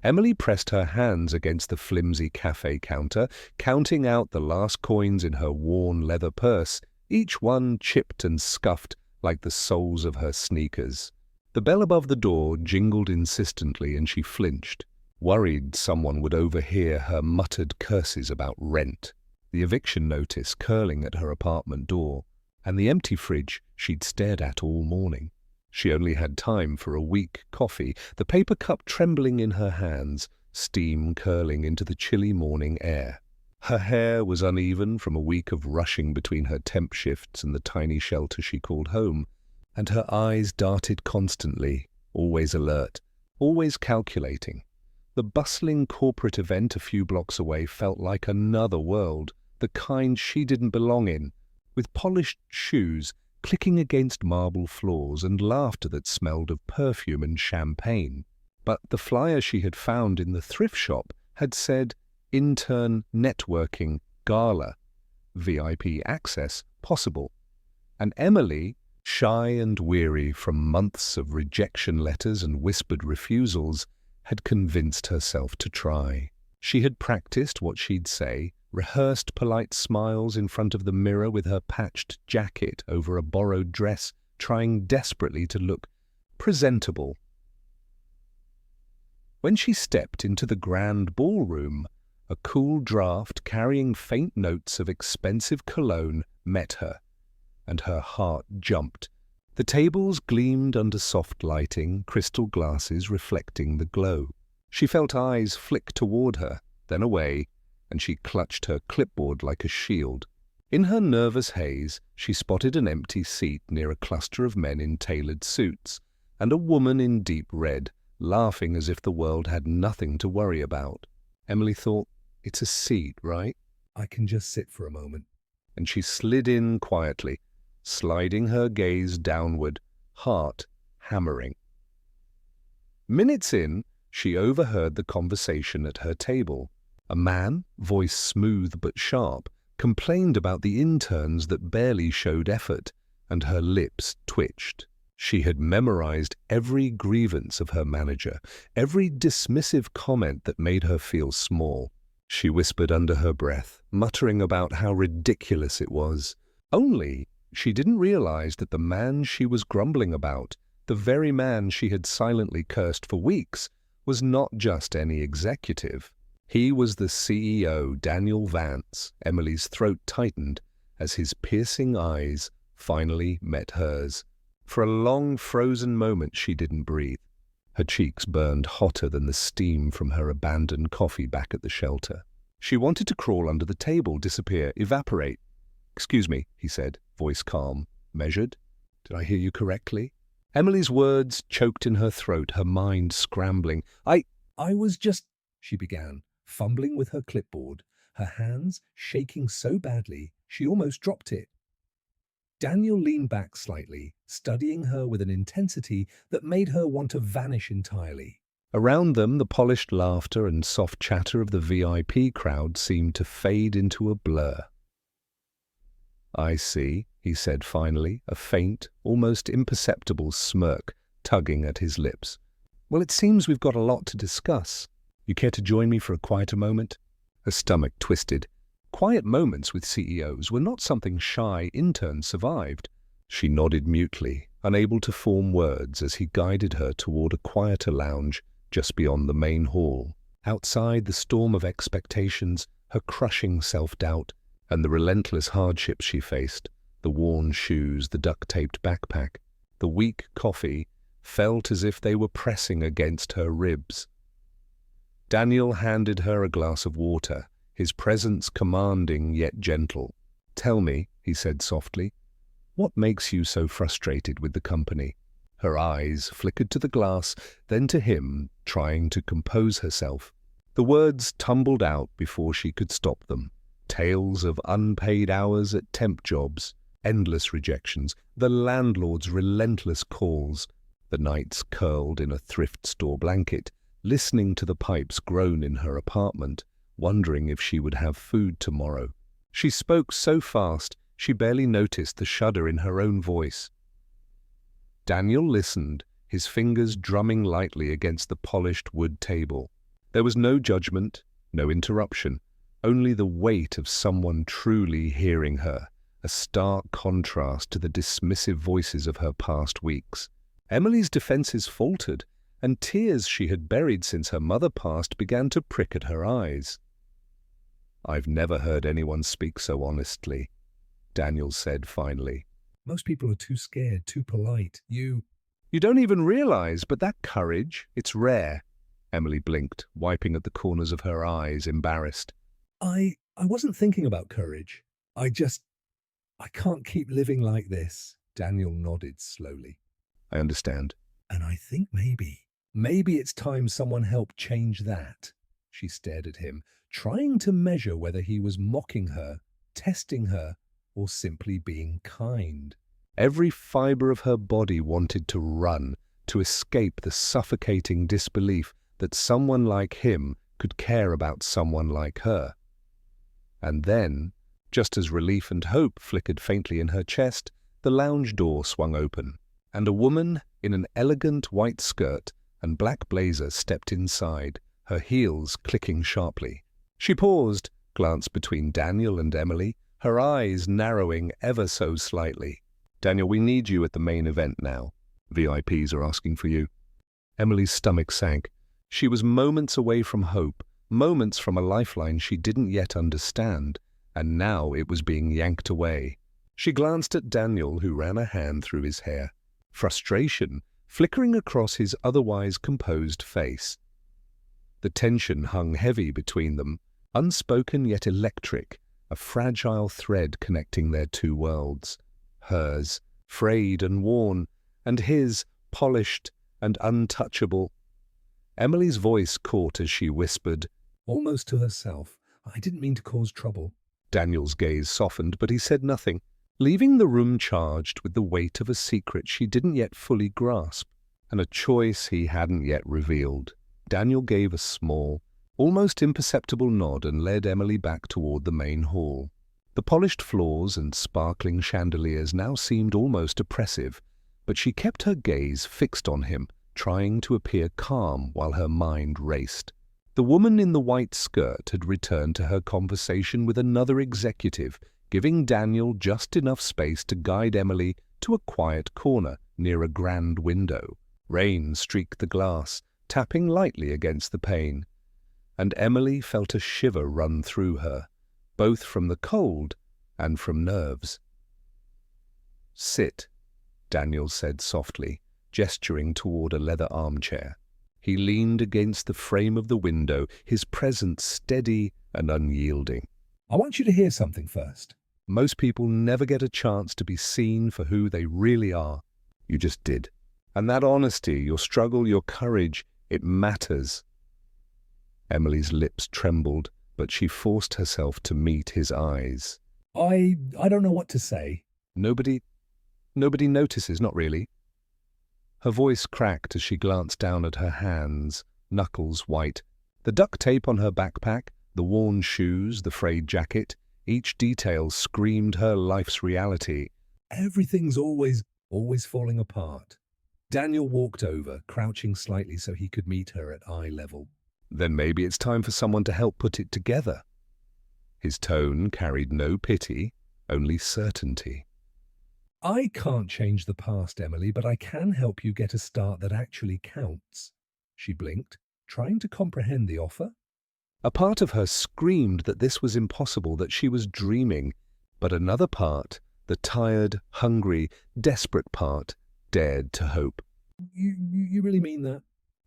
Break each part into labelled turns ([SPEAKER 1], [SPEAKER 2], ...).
[SPEAKER 1] Emily pressed her hands against the flimsy cafe counter, counting out the last coins in her worn leather purse, each one chipped and scuffed like the soles of her sneakers. The bell above the door jingled insistently and she flinched, worried someone would overhear her muttered curses about rent, the eviction notice curling at her apartment door, and the empty fridge she'd stared at all morning. She only had time for a weak coffee, the paper cup trembling in her hands, steam curling into the chilly morning air. Her hair was uneven from a week of rushing between her temp shifts and the tiny shelter she called home, and her eyes darted constantly, always alert, always calculating. The bustling corporate event a few blocks away felt like another world, the kind she didn't belong in, with polished shoes clicking against marble floors and laughter that smelled of perfume and champagne. But the flyer she had found in the thrift shop had said, Intern Networking Gala, VIP access possible. And Emily, shy and weary from months of rejection letters and whispered refusals, had convinced herself to try. She had practiced what she'd say, rehearsed polite smiles in front of the mirror with her patched jacket over a borrowed dress, trying desperately to look presentable. When she stepped into the grand ballroom, a cool draught carrying faint notes of expensive cologne met her, and her heart jumped. The tables gleamed under soft lighting, crystal glasses reflecting the glow. She felt eyes flick toward her, then away, and she clutched her clipboard like a shield. In her nervous haze, she spotted an empty seat near a cluster of men in tailored suits, and a woman in deep red, laughing as if the world had nothing to worry about. Emily thought, it's a seat, right? I can just sit for a moment. And she slid in quietly, sliding her gaze downward, heart hammering. Minutes in, she overheard the conversation at her table. A man, voice smooth but sharp, complained about the interns that barely showed effort, and her lips twitched. She had memorized every grievance of her manager, every dismissive comment that made her feel small. She whispered under her breath, muttering about how ridiculous it was. Only she didn't realize that the man she was grumbling about, the very man she had silently cursed for weeks, was not just any executive. He was the CEO, Daniel Vance. Emily's throat tightened as his piercing eyes finally met hers. For a long, frozen moment she didn't breathe. Her cheeks burned hotter than the steam from her abandoned coffee back at the shelter. She wanted to crawl under the table, disappear, evaporate. "Excuse me," he said, voice calm, measured. "Did I hear you correctly?" Emily's words choked in her throat, her mind scrambling. I was just," she began, fumbling with her clipboard, her hands shaking so badly she almost dropped it. Daniel leaned back slightly, studying her with an intensity that made her want to vanish entirely. Around them, the polished laughter and soft chatter of the VIP crowd seemed to fade into a blur. "I see," he said finally, a faint, almost imperceptible smirk tugging at his lips. "Well, it seems we've got a lot to discuss. You care to join me for a quieter moment?" Her stomach twisted. Quiet moments with CEOs were not something shy interns survived. She nodded mutely, unable to form words as he guided her toward a quieter lounge just beyond the main hall. Outside, the storm of expectations, her crushing self-doubt, and the relentless hardships she faced, the worn shoes, the duct-taped backpack, the weak coffee, felt as if they were pressing against her ribs. Daniel handed her a glass of water, his presence commanding yet gentle. "Tell me," he said softly, "what makes you so frustrated with the company?" Her eyes flickered to the glass, then to him, trying to compose herself. The words tumbled out before she could stop them. Tales of unpaid hours at temp jobs, endless rejections, the landlord's relentless calls, the nights curled in a thrift store blanket, listening to the pipes groan in her apartment, wondering if she would have food tomorrow. She spoke so fast, she barely noticed the shudder in her own voice. Daniel listened, his fingers drumming lightly against the polished wood table. There was no judgment, no interruption, only the weight of someone truly hearing her, a stark contrast to the dismissive voices of her past weeks. Emily's defenses faltered, and tears she had buried since her mother passed began to prick at her eyes. "I've never heard anyone speak so honestly," Daniel said finally.
[SPEAKER 2] "Most people are too scared, too polite. You
[SPEAKER 1] "You don't even realize, but that courage, it's rare." Emily blinked, wiping at the corners of her eyes, embarrassed.
[SPEAKER 2] I wasn't thinking about courage. I can't keep living like this." Daniel nodded slowly.
[SPEAKER 1] "I understand."
[SPEAKER 2] "And I think maybe it's time someone helped change that." She stared at him, trying to measure whether he was mocking her, testing her, or simply being kind.
[SPEAKER 1] Every fiber of her body wanted to run, to escape the suffocating disbelief that someone like him could care about someone like her. And then, just as relief and hope flickered faintly in her chest, the lounge door swung open, and a woman in an elegant white skirt and black blazer stepped inside, her heels clicking sharply. She paused, glanced between Daniel and Emily, her eyes narrowing ever so slightly. "Daniel, we need you at the main event now. VIPs are asking for you." Emily's stomach sank. She was moments away from hope, moments from a lifeline she didn't yet understand, and now it was being yanked away. She glanced at Daniel, who ran a hand through his hair, frustration flickering across his otherwise composed face. The tension hung heavy between them, unspoken yet electric, a fragile thread connecting their two worlds. Hers, frayed and worn, and his, polished and untouchable. Emily's voice caught as she whispered,
[SPEAKER 2] Almost to herself, "I didn't mean to cause trouble."
[SPEAKER 1] Daniel's gaze softened, but he said nothing, leaving the room charged with the weight of a secret she didn't yet fully grasp, and a choice he hadn't yet revealed. Daniel gave a small, almost imperceptible nod and led Emily back toward the main hall. The polished floors and sparkling chandeliers now seemed almost oppressive, but she kept her gaze fixed on him, trying to appear calm while her mind raced. The woman in the white skirt had returned to her conversation with another executive, giving Daniel just enough space to guide Emily to a quiet corner near a grand window. Rain streaked the glass, tapping lightly against the pane, and Emily felt a shiver run through her, both from the cold and from nerves. "Sit," Daniel said softly, gesturing toward a leather armchair. He leaned against the frame of the window, his presence steady and unyielding.
[SPEAKER 2] "I want you to hear something first."
[SPEAKER 1] Most people never get a chance to be seen for who they really are. You just did. And that honesty, your struggle, your courage, it matters. Emily's lips trembled, but she forced herself to meet his eyes.
[SPEAKER 2] I don't know what to say."
[SPEAKER 1] Nobody notices, not really. Her voice cracked as she glanced down at her hands, knuckles white. The duct tape on her backpack, the worn shoes, the frayed jacket, each detail screamed her life's reality.
[SPEAKER 2] "Everything's always falling apart." Daniel walked over, crouching slightly so he could meet her at eye level.
[SPEAKER 1] "Then maybe it's time for someone to help put it together." His tone carried no pity, only certainty.
[SPEAKER 2] "I can't change the past, Emily, but I can help you get a start that actually counts." She blinked, trying to comprehend the offer.
[SPEAKER 1] A part of her screamed that this was impossible, that she was dreaming, but another part, the tired, hungry, desperate part, dared to hope.
[SPEAKER 2] You really mean that?"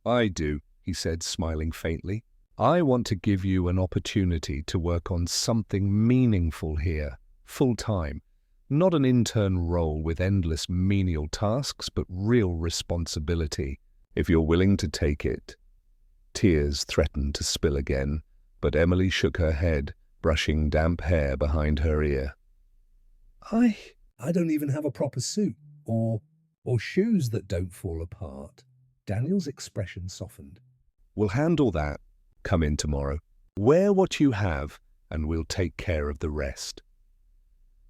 [SPEAKER 1] "I do," he said, smiling faintly. "I want to give you an opportunity to work on something meaningful here, full-time. Not an intern role with endless menial tasks, but real responsibility, if you're willing to take it." Tears threatened to spill again, but Emily shook her head, brushing damp hair behind her ear.
[SPEAKER 2] I don't even have a proper suit, or shoes that don't fall apart." Daniel's expression softened.
[SPEAKER 1] "We'll handle that. Come in tomorrow. Wear what you have, and we'll take care of the rest."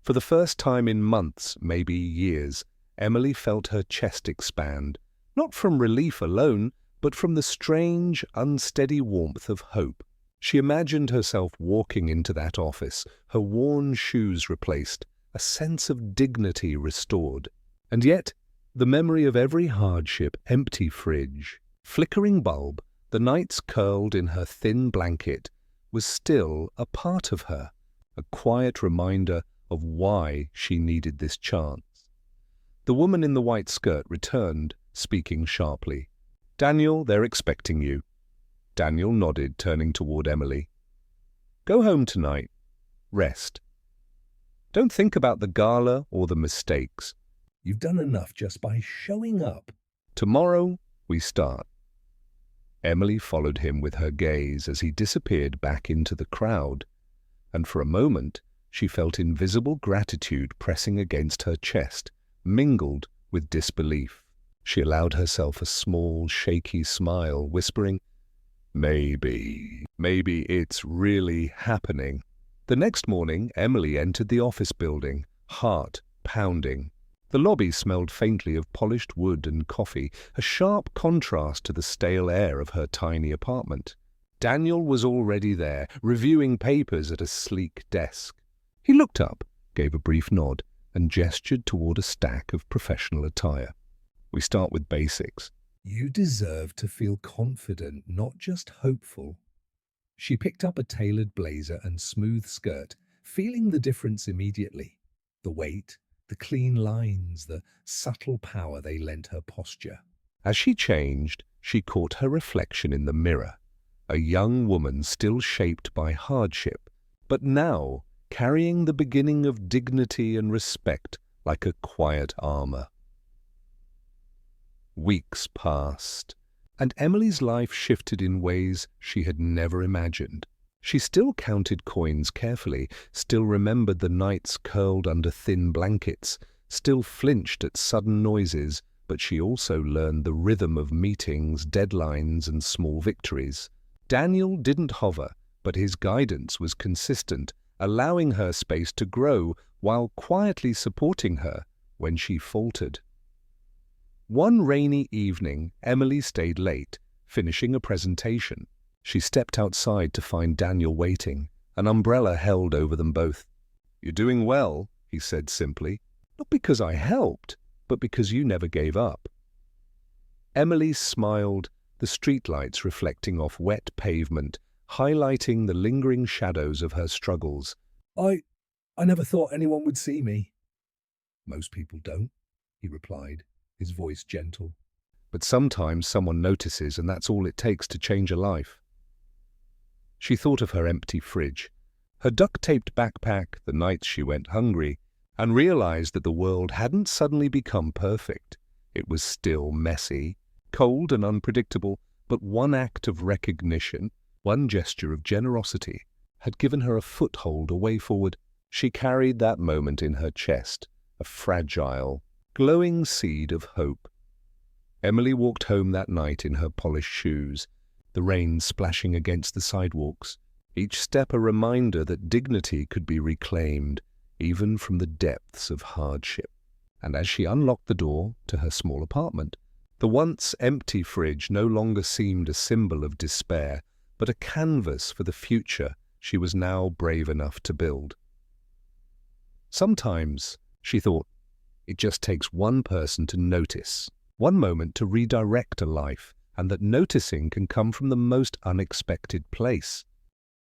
[SPEAKER 1] For the first time in months, maybe years, Emily felt her chest expand, not from relief alone, but from the strange, unsteady warmth of hope. She imagined herself walking into that office, her worn shoes replaced, a sense of dignity restored. And yet, the memory of every hardship, empty fridge, flickering bulb, the nights curled in her thin blanket, was still a part of her, a quiet reminder of why she needed this chance. The woman in the white skirt returned, speaking sharply. "Daniel, they're expecting you." Daniel nodded, turning toward Emily. "Go home tonight. Rest. Don't think about the gala or the mistakes.
[SPEAKER 2] You've done enough just by showing up.
[SPEAKER 1] Tomorrow, we start." Emily followed him with her gaze as he disappeared back into the crowd, and for a moment she felt invisible gratitude pressing against her chest, mingled with disbelief. She allowed herself a small, shaky smile, whispering, maybe it's really happening." The next morning, Emily entered the office building, heart pounding. The lobby smelled faintly of polished wood and coffee, a sharp contrast to the stale air of her tiny apartment. Daniel was already there, reviewing papers at a sleek desk. He looked up, gave a brief nod, and gestured toward a stack of professional attire. "We start with basics."
[SPEAKER 2] You deserve to feel confident, not just hopeful. She picked up a tailored blazer and smooth skirt, feeling the difference immediately. The weight, the clean lines, the subtle power they lent her posture.
[SPEAKER 1] As she changed, she caught her reflection in the mirror, a young woman still shaped by hardship, but now carrying the beginning of dignity and respect like a quiet armor. Weeks passed, and Emily's life shifted in ways she had never imagined. She still counted coins carefully, still remembered the nights curled under thin blankets, still flinched at sudden noises, but she also learned the rhythm of meetings, deadlines, and small victories. Daniel didn't hover, but his guidance was consistent, allowing her space to grow while quietly supporting her when she faltered. One rainy evening, Emily stayed late, finishing a presentation. She stepped outside to find Daniel waiting, an umbrella held over them both. "You're doing well," he said simply. "Not because I helped, but because you never gave up." Emily smiled, the streetlights reflecting off wet pavement, highlighting the lingering shadows of her struggles.
[SPEAKER 2] I never thought anyone would see me." "Most people don't," he replied, his voice gentle.
[SPEAKER 1] "But sometimes someone notices, and that's all it takes to change a life." She thought of her empty fridge, her duct-taped backpack, the nights she went hungry, and realized that the world hadn't suddenly become perfect. It was still messy, cold and unpredictable, but one act of recognition, one gesture of generosity, had given her a foothold, a way forward. She carried that moment in her chest, a fragile, glowing seed of hope. Emily walked home that night in her polished shoes, the rain splashing against the sidewalks, each step a reminder that dignity could be reclaimed, even from the depths of hardship. And as she unlocked the door to her small apartment, the once empty fridge no longer seemed a symbol of despair, but a canvas for the future she was now brave enough to build. Sometimes, she thought, it just takes one person to notice, one moment to redirect a life, and that noticing can come from the most unexpected place.